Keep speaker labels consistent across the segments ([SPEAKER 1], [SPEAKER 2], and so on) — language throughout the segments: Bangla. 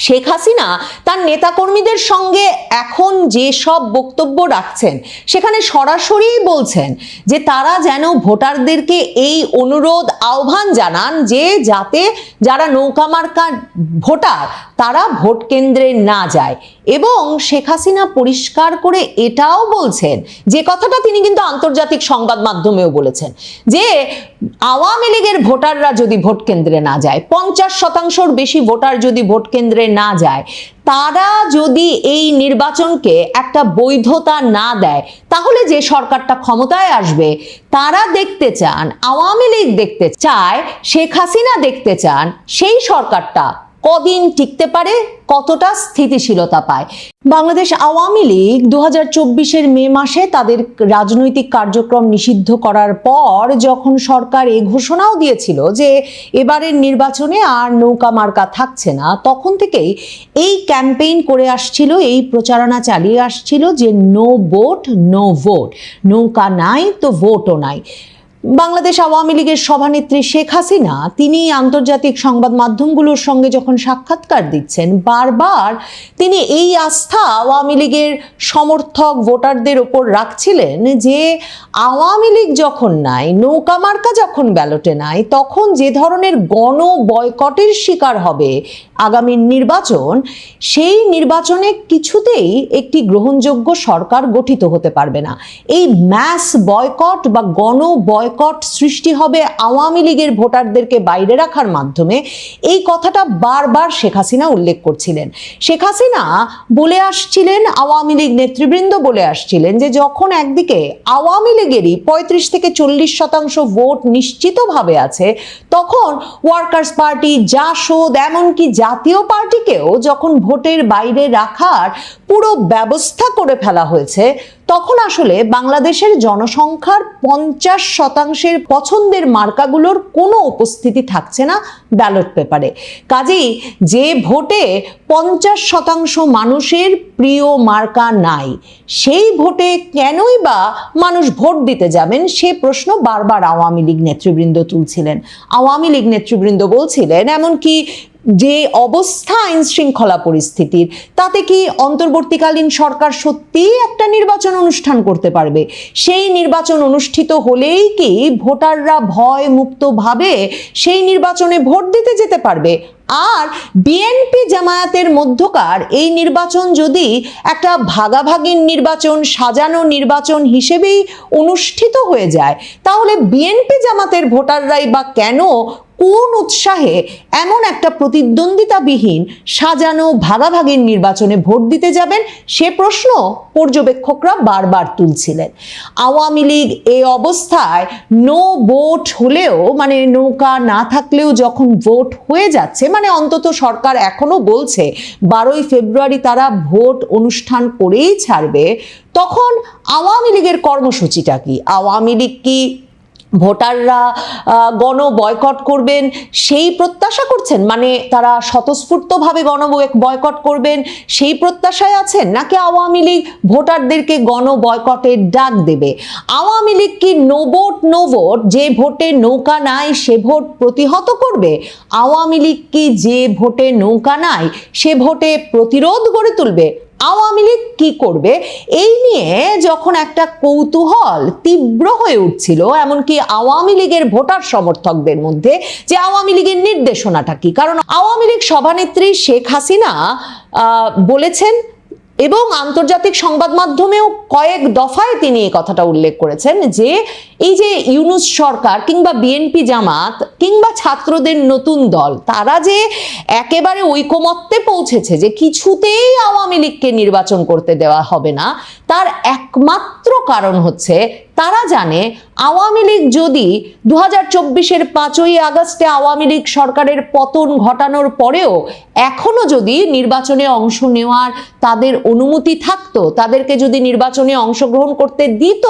[SPEAKER 1] শেখ হাসিনা তার নেতাকর্মীদের সঙ্গে এখন যে সব বক্তব্য রাখছেন সেখানে সরাসরি বলছেন যে তারা যেন ভোটারদেরকে এই অনুরোধ আহ্বান জানান যে যাতে যারা নৌকা মার্কা ভোটার তারা ভোট কেন্দ্রে না যায়। এবং শেখ হাসিনা পরিষ্কার করে এটাও বলছেন, যে কথাটা তিনি কিন্তু আন্তর্জাতিক সংবাদ মাধ্যমেও বলেছেন, যে আওয়ামী লীগের ভোটাররা যদি ভোট কেন্দ্রে না যায়, 50%র বেশি ভোটার যদি ভোট কেন্দ্রে না যায়, তারা যদি এই নির্বাচনকে একটা বৈধতা না দেয়, তাহলে যে সরকারটা ক্ষমতায় আসবে তারা দেখতে চান, আওয়ামী লীগ দেখতে চায়, শেখ হাসিনা দেখতে চান সেই সরকারটা কদিন টিকতে পারে, কতটা স্থিতিশীলতা পায়। বাংলাদেশ আওয়ামী লীগ 2024-এর মে মাসে তাদের রাজনৈতিক কার্যক্রম নিষিদ্ধ করার পর যখন সরকার এই ঘোষণাও দিয়েছিল যে এবারের নির্বাচনে আর নৌকা মার্কা থাকছে না, তখন থেকেই এই ক্যাম্পেইন করে আসছিল, এই প্রচারণা চালিয়ে আসছিল যে নো ভোট নো ভোট, নৌকা নাই তো ভোটও নাই। বাংলাদেশ আওয়ামী লীগের সভানেত্রী শেখ হাসিনা তিনি আন্তর্জাতিক সংবাদ মাধ্যমগুলোর সঙ্গে যখন সাক্ষাৎকার দিচ্ছেন, বারবার তিনি এই আস্থা আওয়ামী লীগের সমর্থক ভোটারদের ওপর রাখছিলেন যে আওয়ামী লীগ যখন নাই, নৌকা মার্কা যখন ব্যালটে নাই, তখন যে ধরনের গণ বয়কটের শিকার হবে আগামী নির্বাচন, সেই নির্বাচনে কিছুতেই একটি গ্রহণযোগ্য সরকার গঠিত হতে পারবে না। এই ম্যাস বয়কট বা গণ বয়কট সৃষ্টি হবে আওয়ামী লীগের ভোটারদেরকে বাইরে রাখার মাধ্যমে, এই কথাটা বারবার শেখ হাসিনা উল্লেখ করছিলেন। শেখ হাসিনা বলে আসছিলেন, আওয়ামী লীগ নেতৃবৃন্দ বলে আসছিলেন যে যখন একদিকে আওয়ামী লীগেরই 35-40% ভোট নিশ্চিতভাবে আছে, তখন ওয়ার্কার্স পার্টি, জাসদ, এমনকি জাতীয় পার্টিকেও যখন ভোটের বাইরে রাখার পুরো ব্যবস্থা করে ফেলা হয়েছে, তখন আসলে বাংলাদেশের জনসংখ্যার 50%-এর পছন্দের মার্কাগুলোর কোনো উপস্থিতি থাকছে না ব্যালট পেপারে। কাজেই যে ভোটে 50% মানুষের প্রিয় মার্কা নাই, সেই ভোটে কেনই বা মানুষ ভোট দিতে যাবেন, সে প্রশ্ন বারবার আওয়ামী লীগ নেতৃবৃন্দ তুলছিলেন। আওয়ামী লীগ নেতৃবৃন্দ বলছিলেন, এমনকি যে অবস্থা আইন শৃঙ্খলা পরিস্থিতির, তাতে কি অন্তর্বর্তীকালীন সরকার সত্যিই একটা নির্বাচন অনুষ্ঠান করতে পারবে? সেই নির্বাচন অনুষ্ঠিত হলেই কি ভোটাররা ভয় মুক্তভাবে সেই নির্বাচনে ভোট দিতে যেতে পারবে? আর বিএনপি জামায়াতের মধ্যকার এই নির্বাচন যদি একটা ভাগাভাগির নির্বাচন, সাজানো নির্বাচন হিসেবেই অনুষ্ঠিত হয়ে যায়, তাহলে বিএনপি জামাতের ভোটাররাই বা কেন, কোন উৎসাহে এমন একটা প্রতিদ্বন্দ্বিতাবিহীন সাজানো ভাগাভাগির নির্বাচনে ভোট দিতে যাবেন, সে প্রশ্ন পর্যবেক্ষকরা বারবার তুলছিলেন। আওয়ামী লীগ এই অবস্থায় নো ভোট হলেও, মানে নৌকা না থাকলেও যখন ভোট হয়ে যাচ্ছে, মানে অন্তত সরকার এখনো বলছে 12ই ফেব্রুয়ারি তারা ভোট অনুষ্ঠান করেই ছাড়বে, তখন আওয়ামী লীগের কর্মসূচিটা কি? আওয়ামী লীগ কি ভোটাররা গণ বয়কট করবেন সেই প্রত্যাশা করছেন? মানে তারা স্বতঃস্ফূর্তভাবে গণ বয়কট করবেন সেই প্রত্যাশায় আছেন, নাকি আওয়ামী লীগ ভোটারদেরকে গণ বয়কটের ডাক দেবে? আওয়ামী লীগ কি নো ভোট নো ভোট, যে ভোটে নৌকা নাই সে ভোট প্রতিহত করবে? আওয়ামী লীগ কি যে ভোটে নৌকা নাই সে ভোটে প্রতিরোধ গড়ে তুলবে? আওয়ামী লীগ কি করবে? এই নিয়ে যখন একটা কৌতূহল তীব্র হয়ে উঠছিল, এমনকি আওয়ামী লীগের ভোটার সমর্থকদের মধ্যে, যে আওয়ামী লীগের নির্দেশনাটা কি। কারণ আওয়ামী লীগ সভানেত্রী শেখ হাসিনা বলেছেন, এবং আন্তর্জাতিক সংবাদ মাধ্যমেও কয়েক দফায় তিনি এই কথাটা উল্লেখ করেছেন, যে এই যে ইউনূস সরকার কিংবা বিএনপি জামাত কিংবা ছাত্রদের নতুন দল, তারা যে একেবারে ঐকমত্যে পৌঁছেছে যে কিছুতেই আওয়ামী লীগকে নির্বাচন করতে দেওয়া হবে না, তার একমাত্র কারণ হচ্ছে তারা জানে আওয়ামী লীগ যদি 2024-এর 5ই আগস্টে আওয়ামী লীগ সরকারের পতন ঘটানোর পরেও এখনো যদি নির্বাচনে অংশ নেওয়ার তাদের অনুমতি থাকতো, তাদেরকে যদি নির্বাচনে অংশগ্রহণ করতে দিত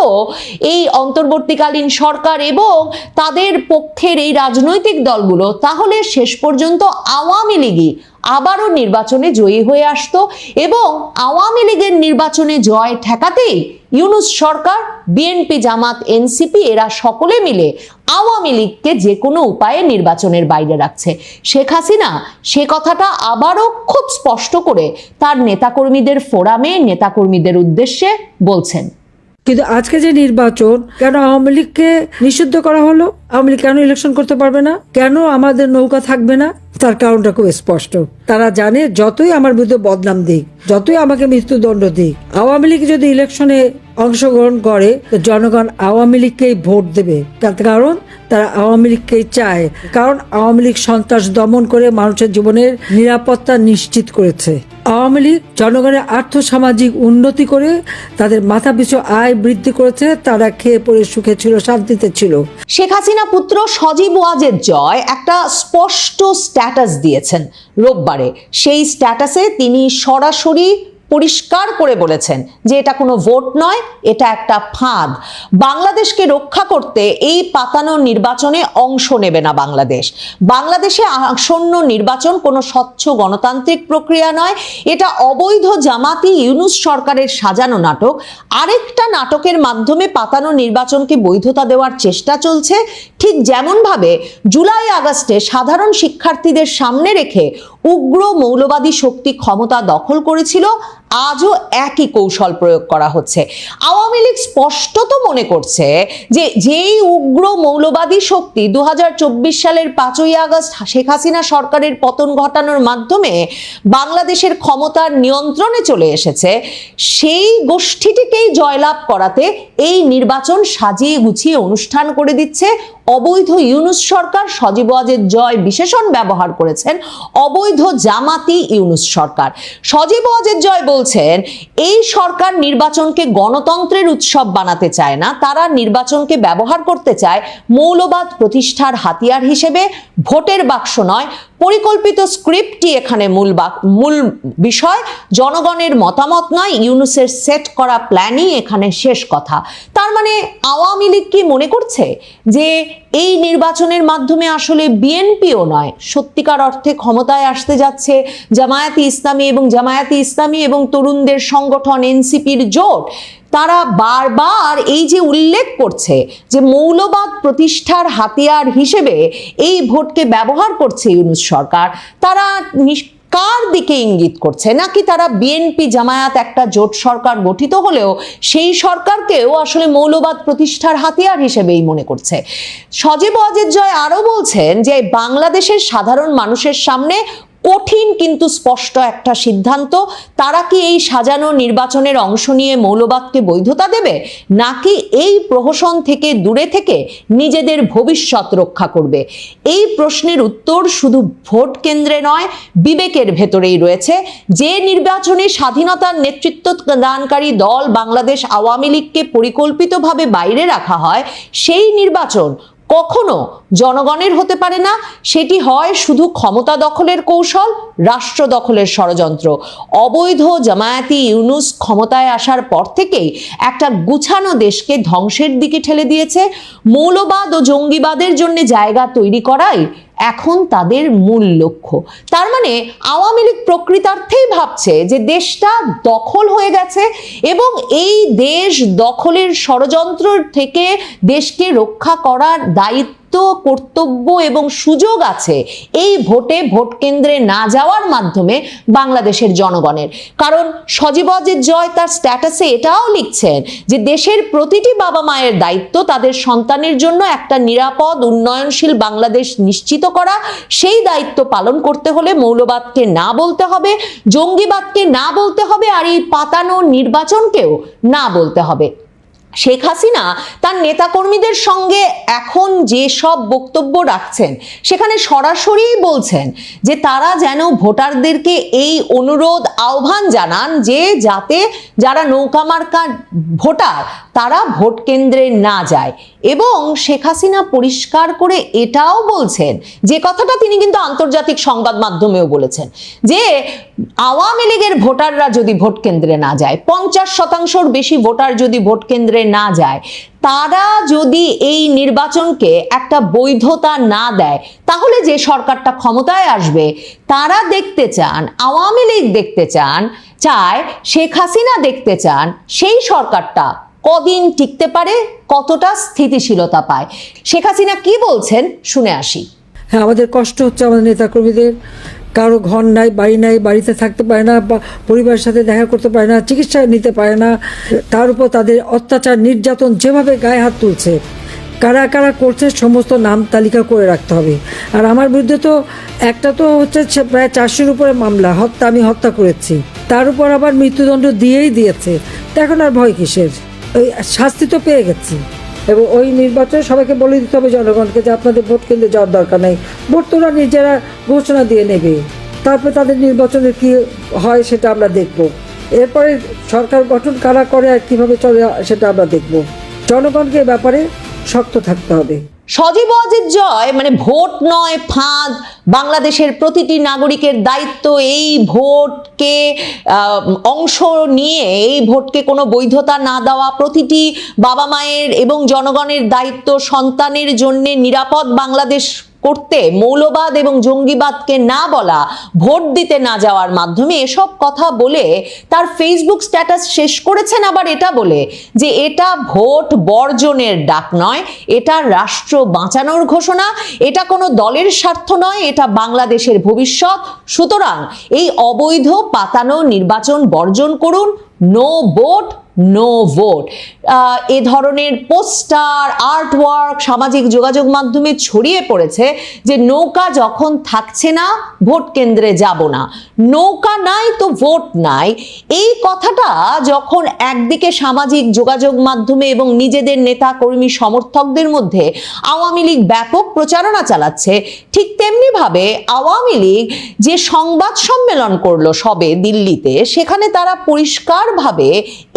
[SPEAKER 1] এই অন্তর্বর্তীকালীন সরকার এবং তাদের পক্ষের এই রাজনৈতিক দলগুলো, তাহলে শেষ পর্যন্ত আওয়ামী লীগই আবারও নির্বাচনে জয়ী হয়ে আসতো এবং আওয়ামী লীগের নির্বাচনে জয় ঠেকাতেই ইউনূস সরকার, বিএনপি, জামাত, এনসিপি এরা সকলে মিলে আওয়ামী লীগকে যে কোনো উপায়ে নির্বাচনের বাইরে রাখছে। শেখ হাসিনা সে কথাটা আবারও খুব স্পষ্ট করে তার নেতাকর্মীদের ফোরামে নেতাকর্মীদের উদ্দেশ্যে বলছেন।
[SPEAKER 2] কিন্তু আজকে যে নির্বাচন, কেন আওয়ামী লীগকে নিষিদ্ধ করা হলো? আওয়ামী লীগ কেন ইলেকশন করতে পারবে না? কেন আমাদের নৌকা থাকবে না? তার কারণটা খুব স্পষ্ট। তারা জানে যতই আমার বিরুদ্ধে বদনাম দিক, যতই আমাকে মৃত্যুদণ্ড দিক, আওয়ামী লীগ যদি ইলেকশনে অংশগ্রহণ করে জনগণ আওয়ামী লীগকেই ভোট দেবে। তার কারণ তারা আওয়ামী লীগকেই চায়, কারণ আওয়ামী লীগ সন্ত্রাস দমন করে মানুষের জীবনের নিরাপত্তা নিশ্চিত করেছে। আওয়ামী লীগ জনগণের আর্থসামাজিক উন্নতি করে তাদের মাথাপিছু আয় বৃদ্ধি করেছে, তারা খেয়ে পড়ে সুখে ছিল, শান্তিতে ছিল।
[SPEAKER 1] শেখ হাসিনা পুত্র সজীব ওয়াজেদ জয় একটা স্পষ্ট স্ট্যাটাস দিয়েছেন রোববারে। সেই স্ট্যাটাসে তিনি সরাসরি পরিষ্কার করে বলেছেন যে এটা কোনো ভোট নয়, এটা একটা ফাঁদ। বাংলাদেশকে রক্ষা করতে এই পাতানো নির্বাচনে অংশ নেবে না বাংলাদেশ। বাংলাদেশে আসন্ন নির্বাচন কোনো স্বচ্ছ গণতান্ত্রিক প্রক্রিয়া নয়, এটা অবৈধ জামাতি ইউনূস সরকারের সাজানো নাটক। আরেকটা নাটকের মাধ্যমে পাতানো নির্বাচনকে বৈধতা দেওয়ার চেষ্টা চলছে। ঠিক যেমনভাবে জুলাই আগস্টে সাধারণ শিক্ষার্থীদের সামনে রেখে উগ্র মৌলবাদী শক্তি ক্ষমতা দখল করেছিল, আজও একই কৌশল প্রয়োগ করা হচ্ছে। আওয়ামী লীগ স্পষ্টত মনে করছে যে যেই উগ্র মৌলবাদী শক্তি 2024 সালের 5ই আগস্ট শেখ হাসিনা সরকারের পতন ঘটানোর মাধ্যমে বাংলাদেশের ক্ষমতার নিয়ন্ত্রণে চলে এসেছে, সেই গোষ্ঠীটিকেই জয়লাভ করাতে এই নির্বাচন সাজিয়ে গুছিয়ে অনুষ্ঠান করে দিচ্ছে অবৈধ ইউনূস সরকার। সজীব ওয়াজেদ জয় বিশেষণ ব্যবহার করেছেন অবৈধ জামাতি ইউনূস সরকার। সজীব ওয়াজেদ জয় বলছেন এই সরকার নির্বাচনকে গণতন্ত্রের উৎসব বানাতে চায় না, তারা নির্বাচনকে ব্যবহার করতে চায় মৌলবাদ প্রতিষ্ঠার হাতিয়ার হিসেবে। ভোটের বাক্স নয়, পরিকল্পিত স্ক্রিপ্টই এখানে মূল বিষয়, জনগণের মতামত নয়, ইউনূসের সেট করা প্ল্যানই এখানে শেষ কথা। তার মানে আওয়ামী লীগ কি মনে করছে যে এই নির্বাচনের মাধ্যমে আসলে বিএনপিও নয়, সত্যিকার অর্থে ক্ষমতায় আসতে যাচ্ছে জামায়াতে ইসলামী এবং তরুণদের সংগঠন এনসিপির জোট? তারা বারবার এই যে উল্লেখ করছে যে মৌলবাদ প্রতিষ্ঠার হাতিয়ার হিসেবে এই ভোটকে ব্যবহার করছে ইউনূস সরকার, তারা কার দিকে ইঙ্গিত করছে? নাকি তারা বিএনপি জামায়াত একটা জোট সরকার গঠিত হলেও সেই সরকারকেও আসলে মৌলবাদ প্রতিষ্ঠার হাতিয়ার হিসেবেই মনে করছে? সজীব ওয়াজেদ জয় আরো বলছেন যে বাংলাদেশের সাধারণ মানুষের সামনে কঠিন কিন্তু স্পষ্ট একটা সিদ্ধান্ত, তারা কি এই সাজানো নির্বাচনের অংশ নিয়ে মৌলবাদকে বৈধতা দেবে, নাকি এই প্রহসন থেকে দূরে থেকে নিজেদের ভবিষ্যৎ রক্ষা করবে? এই প্রশ্নের উত্তর শুধু ভোট কেন্দ্রে নয়, বিবেকের ভেতরেই রয়েছে। যে নির্বাচনে স্বাধীনতার নেতৃত্ব দানকারী দল বাংলাদেশ আওয়ামী লীগকে পরিকল্পিতভাবে বাইরে রাখা হয়, সেই নির্বাচন কখনো জনগণের হতে পারে না। সেটি হয় শুধু ক্ষমতা দখলের কৌশল, রাষ্ট্র দখলের ষড়যন্ত্র। অবৈধ জামায়াতি ইউনূস ক্ষমতায় আসার পর থেকেই একটা গুছানো দেশকে ধ্বংসের দিকে ঠেলে দিয়েছে। মৌলবাদ ও জঙ্গিবাদের জন্য জায়গা তৈরি করাই এখন তাদের মূল লক্ষ্য। তার মানে আওয়ামী লীগ প্রকৃতার্থেই ভাবছে যে দেশটা দখল হয়ে গেছে এবং এই দেশ দখলের ষড়যন্ত্র থেকে দেশকে রক্ষা করার দায়িত্ব, কর্তব্য এবং সুযোগ আছে এই ভোট কেন্দ্রে না যাওয়ার মাধ্যমে বাংলাদেশের জনগণের। কারণ সজীব ওয়াজেদ জয় তার স্ট্যাটাসে এটাও লিখছেন যে দেশের প্রতিটি বাবা মায়ের দায়িত্ব তাদের সন্তানের জন্য একটা নিরাপদ উন্নয়নশীল বাংলাদেশ নিশ্চিত করা। সেই দায়িত্ব পালন করতে হলে মৌলবাদকে না বলতে হবে, জঙ্গিবাদকে না বলতে হবে, আর এই পাতানো নির্বাচনকেও না বলতে হবে। শেখ হাসিনা তার নেতাকর্মীদের সঙ্গে এখন যে সব বক্তব্য রাখছেন সেখানে সরাসরি বলছেন যে তারা যেন ভোটারদেরকে এই অনুরোধ আহ্বান জানান যে যাতে যারা নৌকা মার্কা ভোটার তারা ভোট কেন্দ্রে না যায়। এবং শেখ হাসিনা পরিষ্কার করে এটাও বলছেন, যে কথাটা তিনি কিন্তু আন্তর্জাতিক সংবাদ মাধ্যমেও বলেছেন, যে আওয়ামী লীগের ভোটাররা যদি ভোট কেন্দ্রে না যায়, 50% বেশি ভোটার যদি ভোট কেন্দ্রে না যায়, তারা যদি এই নির্বাচনকে একটা বৈধতা না দেয়, তাহলে যে সরকারটা ক্ষমতায় আসবে তারা দেখতে চান, আওয়ামী লীগ দেখতে চায়, শেখ হাসিনা দেখতে চান সেই সরকারটা কদিন টিকতে পারে, কতটা স্থিতিশীলতা পায়। শেখ হাসিনা কি বলছেন শুনে আসি।
[SPEAKER 2] হ্যাঁ, আমাদের কষ্ট হচ্ছে, আমাদের নেতাকর্মীদের কারো ঘর নাই, বাড়ি নাই, বাড়িতে থাকতে পারে না, বা পরিবারের সাথে দেখা করতে পারে না, চিকিৎসা নিতে পারে না, তার উপর তাদের অত্যাচার নির্যাতন যেভাবে গায়ে হাত তুলছে, কারা কারা করছে সমস্ত নাম তালিকা করে রাখতে হবে। আর আমার বিরুদ্ধে তো একটা তো হচ্ছে প্রায় 400-র উপরে মামলা, আমি হত্যা করেছি, তার উপর আবার মৃত্যুদণ্ড দিয়েছে। তো এখন আর ভয় কিসের? ওই শাস্তি তো পেয়ে গেছি। এবং ওই নির্বাচনে সবাইকে বলে দিতে হবে জনগণকে যে আপনাদের ভোট কেন্দ্রে যাওয়ার দরকার নেই, ভোট তোরা নিজেরা ঘোষণা দিয়ে নেবে, তারপরে তাদের নির্বাচনে কি হয় সেটা আমরা দেখব। এরপরে সরকার গঠন কারা করে আর কীভাবে চলে সেটা আমরা দেখব। জনগণকে এ ব্যাপারে শক্ত থাকতে হবে।
[SPEAKER 1] সজীব ওয়াজেদ জয় মানে ভোট নয় ফাঁদ, বাংলাদেশের প্রতিটি নাগরিকের দায়িত্ব এই ভোটকে অংশ নিয়ে এই ভোটকে কোনো বৈধতা না দেওয়া, প্রতিটি বাবা মায়ের এবং জনগণের দায়িত্ব সন্তানের জন্য নিরাপদ বাংলাদেশ করতে, মৌলবাদ এবং জঙ্গিবাদকে না বলা, ভোট দিতে না যাওয়ার মাধ্যমে এসব কথা বলে তার ফেসবুক স্ট্যাটাস শেষ করেছেন আবার এটা বলে যে এটা ভোট বর্জনের ডাক নয়, এটা রাষ্ট্র বাঁচানোর ঘোষণা, এটা কোনো দলের স্বার্থ নয়, এটা বাংলাদেশের ভবিষ্যৎ। সুতরাং এই অবৈধ পাতানো নির্বাচন বর্জন করুন, নো ভোট নো ভোট। এ ধরনের পোস্টার, আর্টওয়ার্ক সামাজিক যোগাযোগ মাধ্যমে ছড়িয়ে পড়েছে যে নৌকা যখন থাকছে না ভোট কেন্দ্রে যাব না, নৌকা নাই তো ভোট নাই। এই কথাটা যখন একদিকে সামাজিক যোগাযোগ মাধ্যমে এবং নিজেদের নেতা কর্মী সমর্থকদের মধ্যে আওয়ামী লীগ ব্যাপক প্রচারণা চালাচ্ছে, ঠিক তেমনি ভাবে আওয়ামী লীগ যে সংবাদ সম্মেলন করলো সবে দিল্লিতে, সেখানে তারা পরিষ্কারভাবে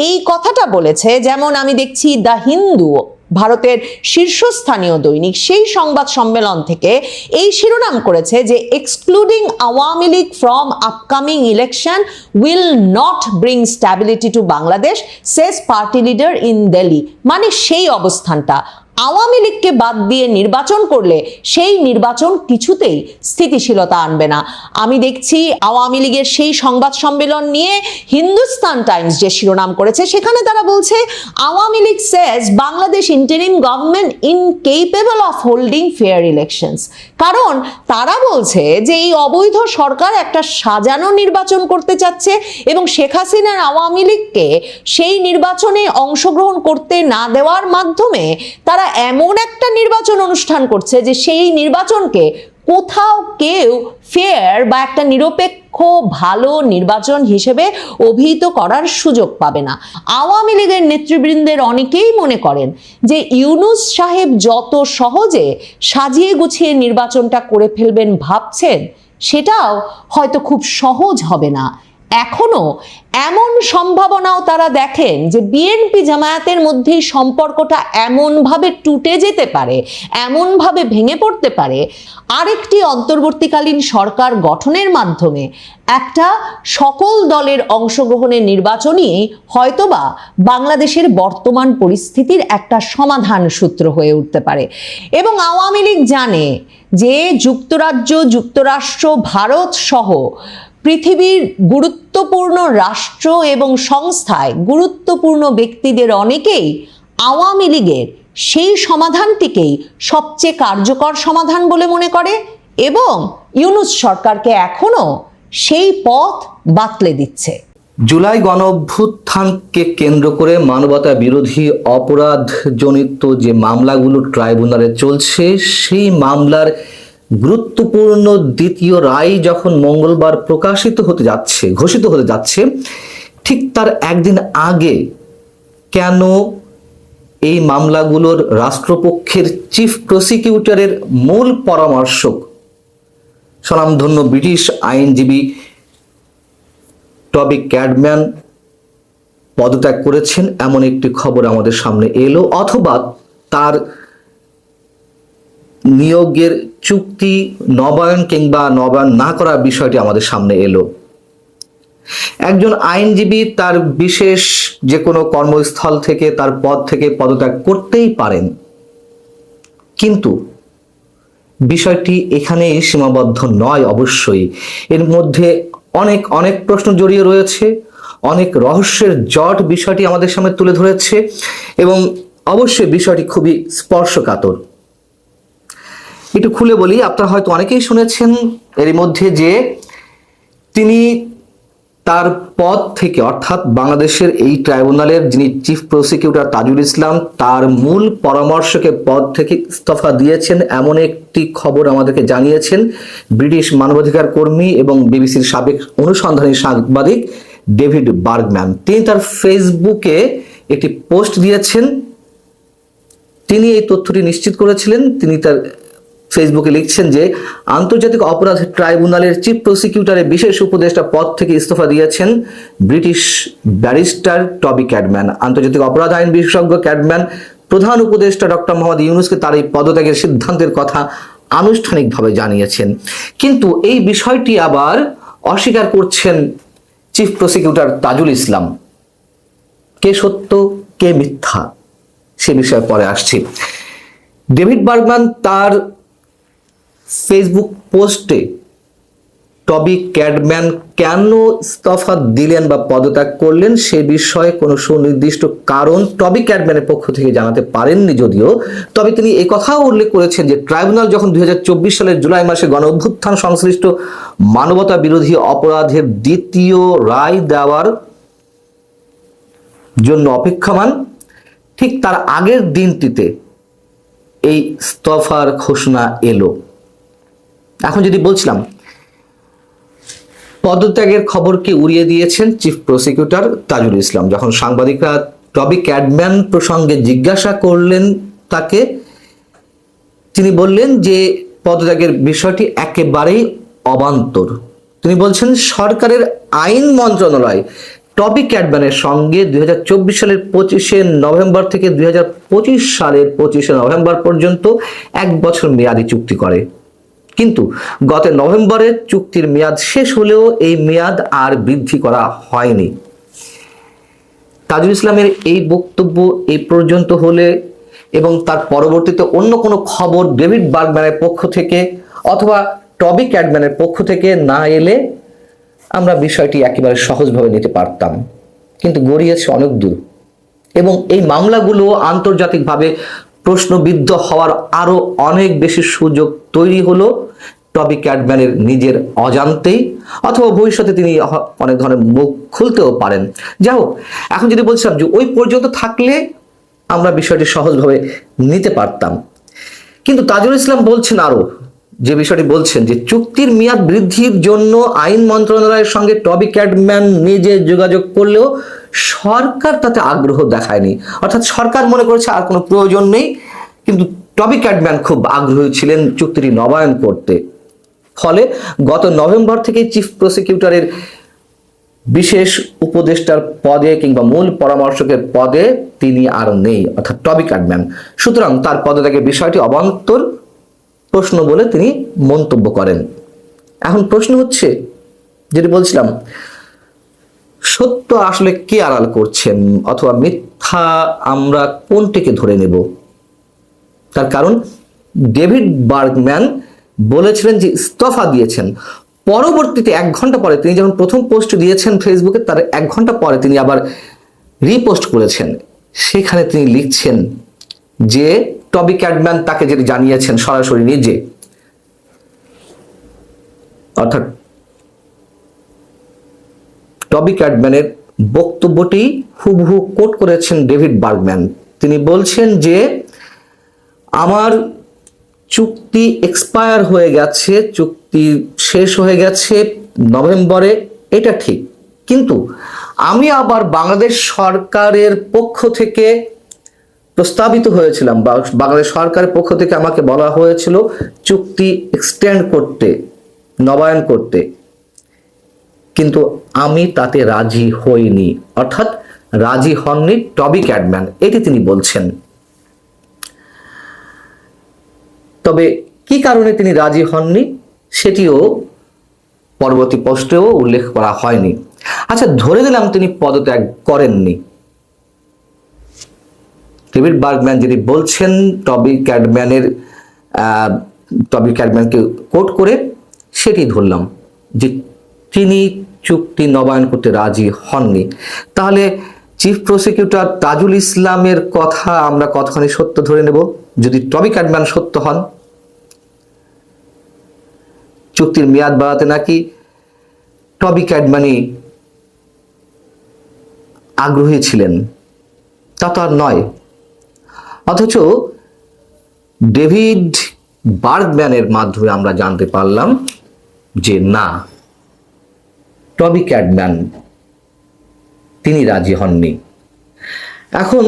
[SPEAKER 1] এই কথাটা বলেছে। যেমন আমি দেখছি দ্য হিন্দু, ভারতের শীর্ষস্থানীয় দৈনিক, সেই সংবাদ সম্মেলন থেকে এই শিরোনাম করেছে যে excluding Awami League from upcoming election will not bring stability to Bangladesh, says party leader in Delhi. মানে সেই অবস্থানটা, আওয়ামী লীগকে বাদ দিয়ে নির্বাচন করলে সেই নির্বাচন কিছুতেই স্থিতিশীলতা আনবে না। আমি দেখছি আওয়ামী লীগের সেই সংবাদ সম্মেলন নিয়ে হিন্দুস্তান টাইমস যে শিরোনাম করেছে, সেখানে তারা বলছে Awami League says Bangladesh interim government incapable of holding fair elections. কারণ তারা বলছে যে এই অবৈধ সরকার একটা সাজানো নির্বাচন করতে চাচ্ছে এবং শেখ হাসিনার আওয়ামী লীগকে সেই নির্বাচনে অংশগ্রহণ করতে না দেওয়ার মাধ্যমে তারা এমন একটা নির্বাচন অনুষ্ঠান করছে যে সেই নির্বাচনকে কোথাও কেউ ফেয়ার বা একটা নিরপেক্ষ ভালো নির্বাচন হিসেবে অভিহিত করার সুযোগ পাবে না। আওয়ামী লীগের নেতৃবৃন্দের অনেকেই মনে করেন যে ইউনূস সাহেব যত সহজে সাজিয়ে গুছিয়ে নির্বাচনটা করে ফেলবেন ভাবছেন, সেটাও হয়তো খুব সহজ হবে না। এখনো এমন সম্ভাবনাও তারা দেখেন যে বিএনপি জামায়াতের মধ্যেই সম্পর্কটা এমনভাবে টুটে যেতে পারে, এমনভাবে ভেঙে পড়তে পারে, আরেকটি অন্তর্বর্তীকালীন সরকার গঠনের মাধ্যমে একটা সকল দলের অংশগ্রহণের নির্বাচনই হয়তোবা বাংলাদেশের বর্তমান পরিস্থিতির একটা সমাধান সূত্র হয়ে উঠতে পারে। এবং আওয়ামী লীগ জানে যে যুক্তরাজ্য, যুক্তরাষ্ট্র, ভারত সহ পৃথিবীর গুরুত্বপূর্ণ রাষ্ট্র এবং সংস্থায় গুরুত্বপূর্ণ ব্যক্তিদের অনেকেই আওয়ামী লীগের সেই সমাধানটিকেই সবচেয়ে কার্যকর সমাধান বলে মনে করে এবং ইউনূস সরকারকে এখনো সেই পথ বাতলে দিচ্ছে।
[SPEAKER 3] জুলাই গণ অভ্যুত্থানকে কেন্দ্র করে মানবতা বিরোধী অপরাধজনিত যে মামলাগুলো ট্রাইব্যুনালে চলছে, সেই মামলার গুরুত্বপূর্ণ দ্বিতীয় রায় যখন মঙ্গলবার ঘোষিত হতে যাচ্ছে, ঠিক তার একদিন আগে কেন এই মামলাগুলোর রাষ্ট্রপক্ষের চিফ প্রসিকিউটরের মূল পরামর্শক স্বনামধন্য ব্রিটিশ আইনজীবী টবি ক্যাডম্যান পদত্যাগ করেছেন এমন একটি খবর আমাদের সামনে এলো, অথবা তার নিয়োগের চুক্তি নবায়ন কিংবা নবায়ন না করার বিষয়টি আমাদের সামনে এলো। একজন আইনজীবী তার বিশেষ যে কোনো কর্মস্থল থেকে তার পদ থেকে পদত্যাগ করতেই পারেন, কিন্তু বিষয়টি এখানেই সীমাবদ্ধ নয়। অবশ্যই এর মধ্যে অনেক অনেক প্রশ্ন জড়িয়ে রয়েছে, অনেক রহস্যের জট বিষয়টি আমাদের সামনে তুলে ধরেছে এবং অবশ্যই বিষয়টি খুবই স্পর্শকাতর। একটু খুলে বলি, আপনারা হয়তো অনেকেই শুনেছেন এর মধ্যে যে তিনি তার পদ থেকে, অর্থাৎ বাংলাদেশের এই ট্রাইব্যুনালের যিনি চিফ প্রসিকিউটর তাজুল ইসলাম, তার মূল পরামর্শকের পদ থেকে ইস্তফা দিয়েছেন এমন একটি খবর আমাদেরকে জানিয়েছেন ব্রিটিশ মানবাধিকার কর্মী এবং বিবিসির সাবেক অনুসন্ধানী সাংবাদিক ডেভিড বার্গম্যান। তিনি তার ফেসবুকে একটি পোস্ট দিয়েছেন। তিনি এই তথ্যটি নিশ্চিত করেছিলেন। তিনি তার ফেসবুকে লিখছেন যে আন্তর্জাতিক অপরাধ ট্রাইব্যুনালের চিফ প্রসিকিউটরের বিশেষ উপদেষ্টা পদ থেকে ইস্তফা দিয়েছেন ব্রিটিশ ব্যারিস্টার টবি ক্যাডম্যান। আন্তর্জাতিক অপরাধ আইন বিশেষজ্ঞ ক্যাডম্যান প্রধান উপদেষ্টা ডক্টর মোহাম্মদ ইউনূসকে তার এই পদত্যাগের সিদ্ধান্তের কথা আনুষ্ঠানিকভাবে জানিয়েছেন। কিন্তু এই বিষয়টি আবার অস্বীকার করছেন চিফ প্রসিকিউটর তাজুল ইসলাম। কে সত্য কে মিথ্যা সে বিষয়ে পরে আসছি। ডেভিড বার্গম্যান তার ফেসবুক পোস্টে টবি ক্যাডম্যান কেন ইস্তফা দিলেন বা পদত্যাগ করলেন সে বিষয়ে কোনো সুনির্দিষ্ট কারণ টবি ক্যাডম্যানের পক্ষ থেকে জানাতে পারেননি যদিও, তবে তিনি এই কথাও উল্লেখ করেছেন যে ট্রাইব্যুনাল যখন 2024 সালের জুলাই মাসে গণ অভ্যুত্থান সংশ্লিষ্ট মানবতা বিরোধী অপরাধের দ্বিতীয় রায় দেওয়ার জন্য অপেক্ষমান, ঠিক তার আগের দিনটিতে এই ইস্তফার ঘোষণা এলো। এখন যদি বলছিলাম পদত্যাগের খবরকে উড়িয়ে দিয়েছেন চিফ প্রসিকিউটর তাজুল ইসলাম। যখন সাংবাদিকরা টবি ক্যাডম্যান প্রসঙ্গে জিজ্ঞাসা করলেন তাকে, তিনি বললেন যে পদত্যাগের বিষয়টি একেবারেই অবান্তর। তিনি বলছেন সরকারের আইন মন্ত্রণালয় টবি ক্যাডম্যানের সঙ্গে 2024 সালের 25শে নভেম্বর থেকে 2025 সালের 25শে নভেম্বর পর্যন্ত 1 বছর মেয়াদী চুক্তি করে, কিন্তু গত নভেম্বরে চুক্তির মেয়াদ শেষ হলেও এই মেয়াদ আর বৃদ্ধি করা হয়নি। তাজুল ইসলামের এই বক্তব্য এই পর্যন্ত হলে এবং তার পরবর্তীতে অন্য কোনো খবর ডেভিড বার্গম্যানের পক্ষ থেকে অথবা টবি ক্যাডম্যানের পক্ষ থেকে না এলে আমরা বিষয়টি একেবারে সহজভাবে নিতে পারতাম, কিন্তু গড়িয়েছে অনেক দূর এবং এই মামলাগুলো আন্তর্জাতিকভাবে প্রশ্নবিদ্ধ হওয়ার আরো অনেক বেশি সুযোগ তৈরি হলো টবি ক্যাডম্যানের নিজের অজান্তেই, অথবা ভবিষ্যতে তিনি অনেক ধরনের মুখ খুলতেও পারেন। যাই হোক, এখন যদি বলছিলাম যে ওই পর্যন্ত থাকলে আমরা বিষয়টি সহজভাবে নিতে পারতাম, কিন্তু তাজুল ইসলাম বলছেন আরো যে বিষয়টি বলছেন যে চুক্তির মেয়াদ বৃদ্ধির জন্য আইন মন্ত্রণালয়ের সঙ্গে টবি ক্যাডম্যান নিজে যোগাযোগ করলেও সরকার তাতে আগ্রহ দেখায়নি। অর্থাৎ সরকার মনে করেছে আর কোনো প্রয়োজন নেই, কিন্তু টবি ক্যাডম্যান খুব আগ্রহী ছিলেন চুক্তিটি নবায়ন করতে। ফলে গত নভেম্বর থেকে চিফ প্রসিকিউটরের বিশেষ উপদেষ্টার পদে কিংবা মূল পরামর্শকের পদে তিনি আর নেই, অর্থাৎ টবি ক্যাডম্যান। সুতরাং তার পদত্যাগের বিষয়টি অবান্তর প্রশ্ন বলে তিনি মন্তব্য করেন। এখন প্রশ্ন হচ্ছে, যেটি বলছিলাম, সত্য আসলে কে আড়াল করছেন অথবা মিথ্যা আমরা কোনটিকে ধরে নেব? তার কারণ ডেভিড বার্গম্যান বলেছিলেন যে ইস্তফা দিয়েছেন, পরবর্তীতে 1 ঘন্টা পরে তিনি যখন প্রথম পোস্ট দিয়েছেন ফেসবুকে, তার 1 ঘন্টা পরে তিনি আবার রিপোস্ট করেছেন। সেখানে তিনি লিখছেন যে টবি ক্যাডম্যান তাকে যেটি জানিয়েছেন সরাসরি নিজে, অর্থাৎ টবি ক্যাডম্যানের বক্তব্যটি হুবহু কোট করেছেন ডেভিড বার্গম্যান। তিনি বলছেন যে আমার চুক্তি এক্সপায়ার হয়ে গেছে, চুক্তি শেষ হয়ে গেছে নভেম্বরে, এটা ঠিক, কিন্তু আমি আবার বাংলাদেশ সরকারের পক্ষ থেকে প্রস্তাবিত হয়েছিলাম বা বাংলাদেশ সরকারের পক্ষ থেকে আমাকে বলা হয়েছিল চুক্তি এক্সটেন্ড করতে, নবায়ন করতে, কিন্তু আমি তাতে রাজি হইনি। অর্থাৎ রাজি হননি টবি ক্যাডম্যান, এটি তিনি বলছেন। তবে কি কারণে তিনি রাজি হননি সেটিও পরবর্তী পোস্টেও উল্লেখ করা হয়নি। আচ্ছা, ধরে নিলাম তিনি পদত্যাগ করেননি, ডেভিড বার্গম্যান যিনি বলছেন টবি ক্যাডম্যানকে কোট করে, সেটি ধরলাম যে তিনি চুক্তি নবায়ন করতে রাজি হননি, তাহলে চিফ প্রসিকিউটর তাজুল ইসলামের কথা আমরা কতখানি সত্য ধরে নেব? যদি টবি ক্যাডম্যান সত্য হন, চুক্তির মেয়াদ বাড়াতে নাকি টবি ক্যাডম্যানই আগ্রহী ছিলেন, তা তো আর নয়। অথচ ডেভিড বার্গম্যানের মাধ্যমে আমরা জানতে পারলাম যে না, টবি ক্যাডম্যান তিনি রাজি হননি। এখন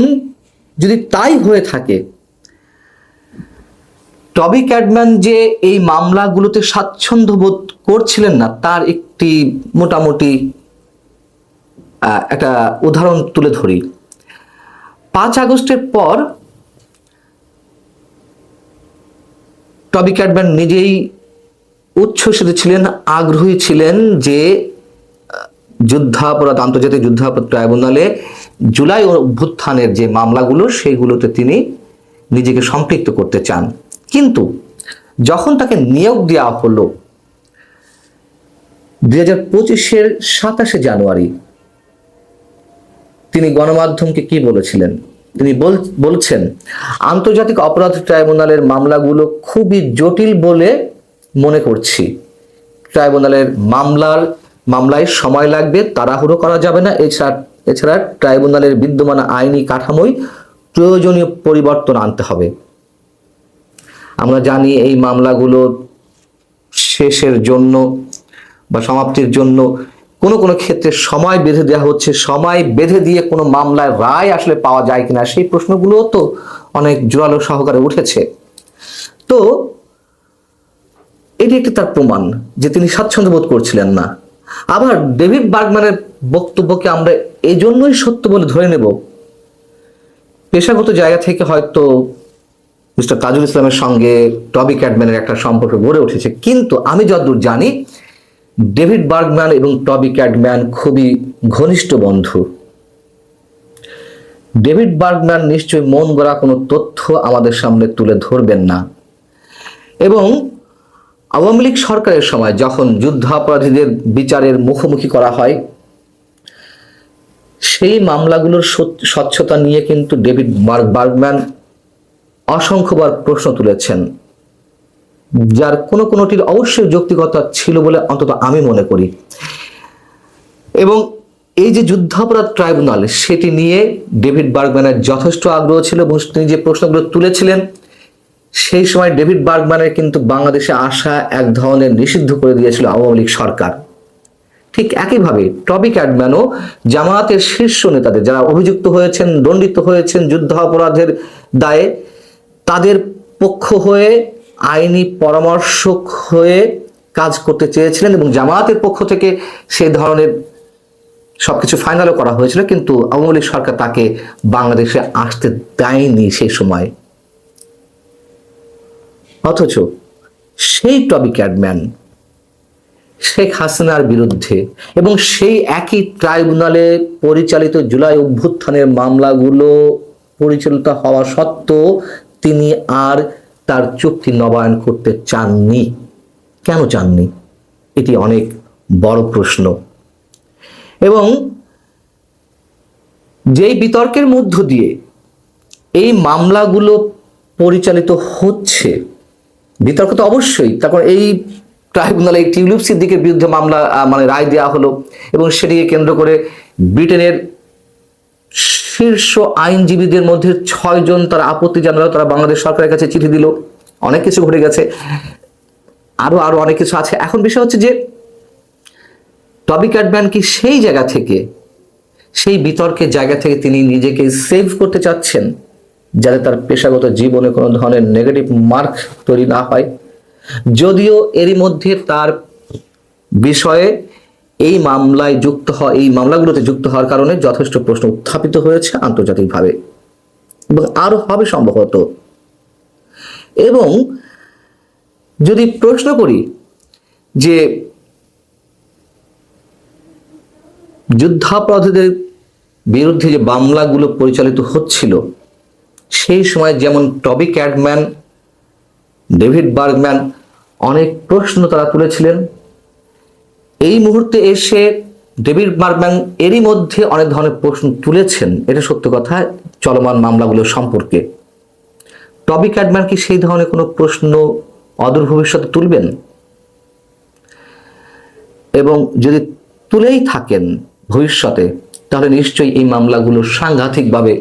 [SPEAKER 3] যদি তাই হয়ে থাকে, টবি ক্যাডম্যান যে এই মামলাগুলোতে স্বাচ্ছন্দ্য বোধ করছিলেন না, তার একটি মোটামুটি একটা উদাহরণ তুলে ধরি। 5 আগস্টের পর টবি ক্যাডম্যান নিজেই উচ্ছ্বসিত ছিলেন, আগ্রহী ছিলেন যে যুদ্ধাপরাধ, আন্তর্জাতিক যুদ্ধাপরাধ ট্রাইব্যুনালে জুলাই অভ্যুত্থানের যে মামলাগুলো সেগুলোতে তিনি নিজেকে সম্পৃক্ত করতে চান। কিন্তু যখন তাকে নিয়োগ দেওয়া হলো 2025-এর 27 জানুয়ারি, তিনি গণমাধ্যমকে কি বলেছিলেন? তিনি বলছেন আন্তর্জাতিক অপরাধ ট্রাইব্যুনালের মামলাগুলো খুবই জটিল বলে মনে করছি। ট্রাইব্যুনালের মামলায় সময় লাগবে, তাড়াহুড়ো করা যাবে না। এছাড়া ট্রাইব্যুনালের বিদ্যমান আইনি কাঠামোয় প্রয়োজনীয় পরিবর্তন আনতে হবে। আমরা জানি এই মামলাগুলো শেষের জন্য বা সমাপ্তির জন্য কোনো কোনো ক্ষেত্রে সময় বেঁধে দেওয়া হচ্ছে। সময় বেঁধে দিয়ে কোনো মামলায় রায় আসলে পাওয়া যায় কিনা, সেই প্রশ্নগুলো তো অনেক জোরালো সহকারে উঠেছে। তো এটি একটি তার প্রমাণ যে তিনি স্বাচ্ছন্দ্য বোধ করছিলেন না। আবার ডেভিড বার্গম্যানের বক্তব্যকে আমরা এই জন্যই সত্য বলে ধরে নেব, পেশাগত জায়গা থেকে হয়তো মিস্টার তাজুল ইসলামের সঙ্গে টবি ক্যাডম্যানের একটা সম্পর্ক গড়ে উঠেছে, কিন্তু আমি যতদূর জানি ডেভিড বার্গম্যান এবং টবি ক্যাডম্যান খুবই ঘনিষ্ঠ বন্ধু। ডেভিড বার্গম্যান নিশ্চয়ই মন গড়া কোনো তথ্য আমাদের সামনে তুলে ধরবেন না। এবং আওয়ামী লীগ সরকারের সময় যখন যুদ্ধাপরাধীদের বিচারের মুখোমুখি করা হয়, সেই মামলাগুলোর স্বচ্ছতা নিয়ে কিন্তু ডেভিড বার্গম্যান অসংখ্যবার প্রশ্ন তুলেছেন, যার কোনোটির অবশ্যই যৌক্তিকতা ছিল বলে অন্তত আমি মনে করি। এবং এই যে যুদ্ধাপরাধ ট্রাইব্যুনাল, সেটি নিয়ে ডেভিড বার্গম্যানের যথেষ্ট আগ্রহ ছিল এবং তিনি যে প্রশ্নগুলো তুলেছিলেন, সেই সময় ডেভিড বার্গম্যানের কিন্তু বাংলাদেশে আসা এক ধরনের নিষিদ্ধ করে দিয়েছিল আওয়ামী লীগ সরকার। ঠিক একইভাবে টবি ক্যাডম্যানও জামায়াতের শীর্ষ নেতাদের যারা অভিযুক্ত হয়েছেন, দণ্ডিত হয়েছেন যুদ্ধাপরাধের দায়ে, তাদের পক্ষ হয়ে আইনি পরামর্শক হয়ে কাজ করতে চেয়েছিলেন এবং জামায়াতের পক্ষ থেকে সেই ধরনের সবকিছু ফাইনালও করা হয়েছিল, কিন্তু আওয়ামী লীগ সরকার তাকে বাংলাদেশে আসতে দেয়নি সেই সময়। অথচ সেই টবি ক্যাডম্যান শেখ হাসিনার বিরুদ্ধে এবং সেই একই ট্রাইব্যুনালে পরিচালিত জুলাই অভ্যুত্থানের মামলাগুলো পরিচালিত হওয়া সত্ত্বেও তিনি আর তার চুক্তি নবায়ন করতে চাননি। কেন চাননি? এটি অনেক বড় প্রশ্ন। এবং যেই বিতর্কের মধ্য দিয়ে এই মামলাগুলো পরিচালিত হচ্ছে, বিতর্ক তো অবশ্যই, তারপর এই ট্রাইব্যুনালে টিউলিপ সিদ্দিকের বিরুদ্ধে মামলা রায় দেওয়া হলো এবং সেটিকে কেন্দ্র করে ব্রিটেনের শীর্ষ আইনজীবীদের মধ্যে 6 জন তারা আপত্তি জানালো, তারা বাংলাদেশ সরকারের কাছে চিঠি দিল। অনেক কিছু ঘটে গেছে, আরো অনেক কিছু আছে। এখন বিষয় হচ্ছে যে টবি ক্যাডম্যান কি সেই জায়গা থেকে, সেই বিতর্কের জায়গা থেকে তিনি নিজেকে সেভ করতে চাচ্ছেন, যাতে তার পেশাগত জীবনে কোনো ধরনের নেগেটিভ মার্ক তৈরি না হয়? যদিও এরই মধ্যে তার বিষয়ে এই মামলাগুলোতে যুক্ত হওয়ার কারণে যথেষ্ট প্রশ্ন উত্থাপিত হয়েছে আন্তর্জাতিকভাবে এবং আরো হবে সম্ভবত। এবং যদি প্রশ্ন করি যে যুদ্ধাপরাধীদের বিরুদ্ধে যে মামলাগুলো পরিচালিত হচ্ছিল, সেই সময় যেমন টবি ক্যাডম্যান, ডেভিড বার্গম্যান অনেক প্রশ্ন তারা তুলেছিলেন, এই মুহূর্তে এসে ডেভিড বার্গম্যান এরই মধ্যে অনেক ধরনের প্রশ্ন তুলেছেন। এটা সত্য কথা চলমান মামলাগুলো সম্পর্কে। টবি ক্যাডম্যান কি সেই ধরনের কোনো প্রশ্ন অদূর ভবিষ্যতে তুলবেন? এবং যদি তুলেই থাকেন ভবিষ্যতে, তাহলে নিশ্চয়ই এই মামলাগুলো সাংঘাতিকভাবে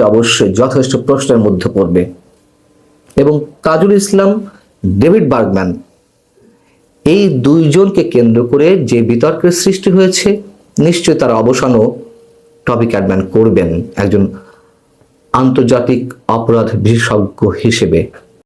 [SPEAKER 3] অবশ্যই যথেষ্ট প্রশ্নের মধ্যে পড়বে। এবং তাজুল ইসলাম, ডেভিড বার্গম্যান, এই দুইজনকে কেন্দ্র করে যে বিতর্কের সৃষ্টি হয়েছে, নিশ্চয়ই তার অবসানও টবি ক্যাডম্যান করবেন একজন আন্তর্জাতিক অপরাধ বিশেষজ্ঞ হিসেবে।